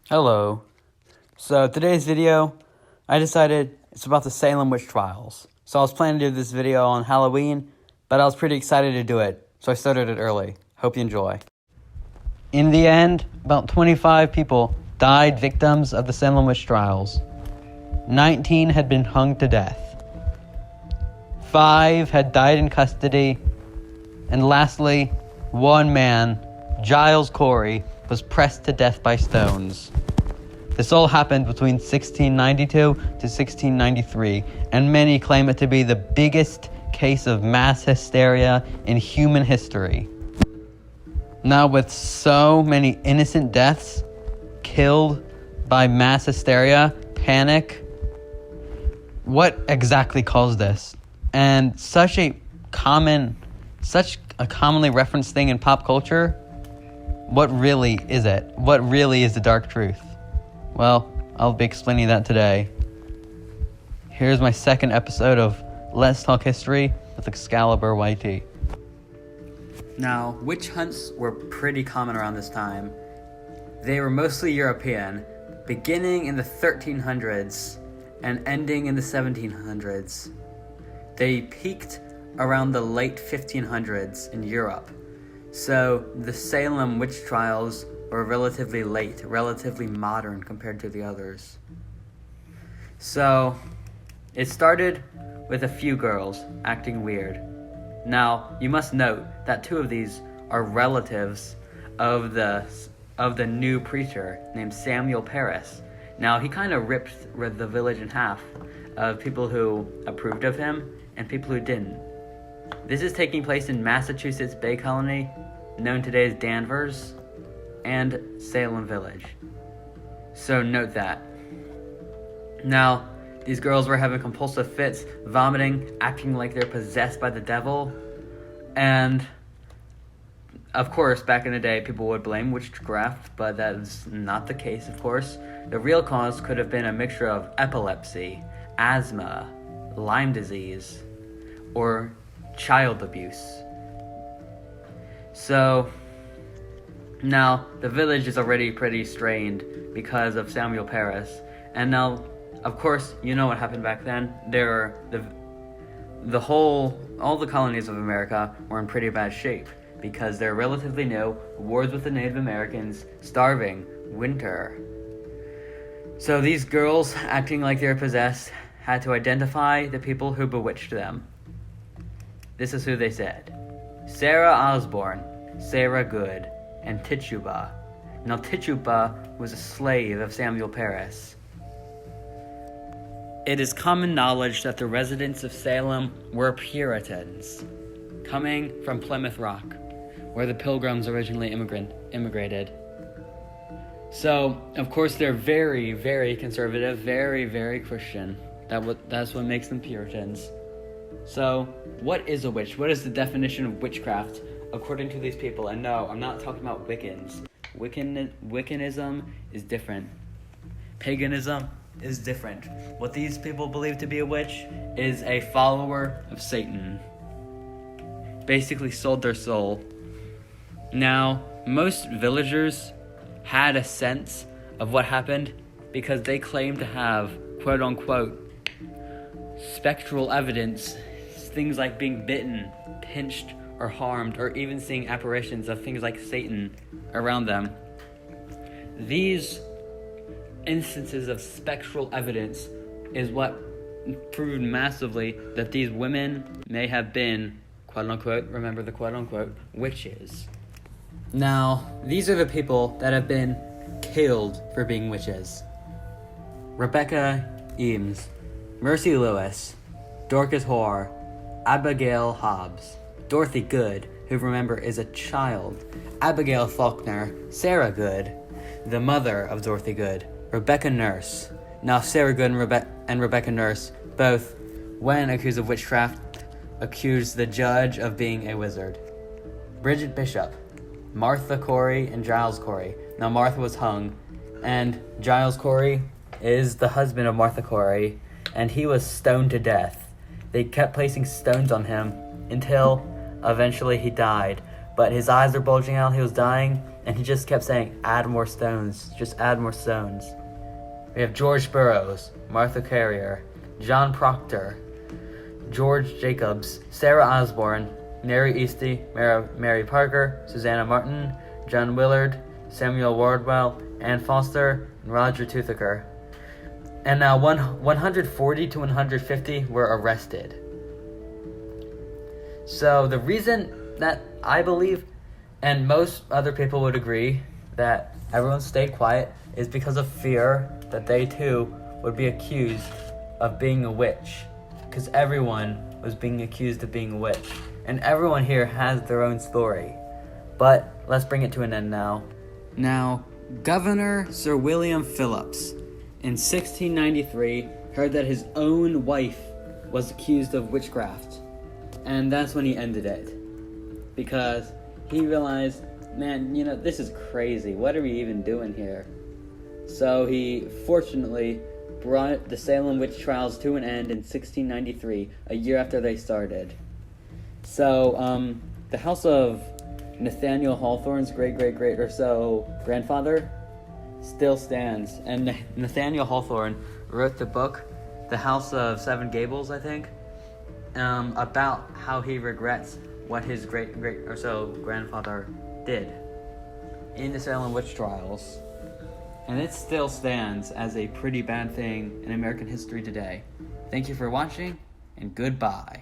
Hello. So today's video, I decided it's about the Salem witch trials. So I was planning to do this video on Halloween, but I was pretty excited to do it, so I started it early. Hope you enjoy. In the end, about 25 people died victims of the Salem witch trials. 19 had been hung to death. 5 had died in custody. And lastly, one man, Giles Corey, was pressed to death by stones. This all happened between 1692 to 1693, and many claim it to be the biggest case of mass hysteria in human history. Now, with so many innocent deaths killed by mass hysteria, panic, what exactly caused this? And such a commonly referenced thing in pop culture, what really is it? What really is the dark truth? Well, I'll be explaining that today. Here's my second episode of Let's Talk History with Excalibur YT. Now, witch hunts were pretty common around this time. They were mostly European, beginning in the 1300s and ending in the 1700s. They peaked around the late 1500s in Europe. So the Salem witch trials were relatively late, relatively modern compared to the others. So it started with a few girls acting weird. Now, you must note that 2 of these are relatives of the new preacher named Samuel Parris. Now, he kind of ripped the village in half of people who approved of him and people who didn't. This is taking place in Massachusetts Bay Colony, known today as Danvers, and Salem Village. So note that. Now, these girls were having compulsive fits, vomiting, acting like they're possessed by the devil, and of course, back in the day, people would blame witchcraft, but that is not the case, of course. The real cause could have been a mixture of epilepsy, asthma, Lyme disease, or child abuse. So now the village is already pretty strained because of Samuel Parris, and now, of course, you know what happened back then. All the colonies of America were in pretty bad shape because they're relatively new, wars with the Native Americans, starving, winter. So these girls, acting like they're possessed, had to identify the people who bewitched them. This is who they said: Sarah Osborne, Sarah Good, and Tituba. Now, Tituba was a slave of Samuel Parris. It is common knowledge that the residents of Salem were Puritans, coming from Plymouth Rock, where the Pilgrims originally immigrated. So, of course, they're very, very conservative, very, very Christian. That's what makes them Puritans. So, what is a witch? What is the definition of witchcraft according to these people? And no, I'm not talking about Wiccans. Wiccanism is different. Paganism is different. What these people believe to be a witch is a follower of Satan. Basically sold their soul. Now, most villagers had a sense of what happened because they claimed to have, quote-unquote, spectral evidence, things like being bitten, pinched, or harmed, or even seeing apparitions of things like Satan around them. These instances of spectral evidence is what proved massively that these women may have been, quote-unquote, remember the quote-unquote, witches. Now, these are the people that have been killed for being witches: Rebecca Eames, Mercy Lewis, Dorcas Hoare, Abigail Hobbs, Dorothy Good, who remember is a child, Abigail Faulkner, Sarah Good, the mother of Dorothy Good, Rebecca Nurse. Now, Sarah Good and Rebecca Nurse both, when accused of witchcraft, accused the judge of being a wizard. Bridget Bishop, Martha Corey, and Giles Corey. Now, Martha was hung, and Giles Corey is the husband of Martha Corey, and he was stoned to death. They kept placing stones on him until eventually he died. But his eyes were bulging out, he was dying, And he just kept saying, add more stones, just add more stones. We have George Burroughs, Martha Carrier, John Proctor, George Jacobs, Sarah Osborne, Mary Easty, Mary Parker, Susanna Martin, John Willard, Samuel Wardwell, Ann Foster, and Roger Toothaker. And now 140 to 150 were arrested. So the reason that I believe, and most other people would agree, that everyone stayed quiet is because of fear that they too would be accused of being a witch. Because everyone was being accused of being a witch. And everyone here has their own story. But let's bring it to an end now. Now, Governor Sir William Phillips in 1693 heard that his own wife was accused of witchcraft. And that's when he ended it. Because he realized, man, this is crazy. What are we even doing here? So he fortunately brought the Salem witch trials to an end in 1693, a year after they started. So, the house of Nathaniel Hawthorne's great-grandfather still stands. And Nathaniel Hawthorne wrote the book, The House of Seven Gables, I think, about how he regrets what his grandfather did in the Salem witch trials. And it still stands as a pretty bad thing in American history today. Thank you for watching, and goodbye.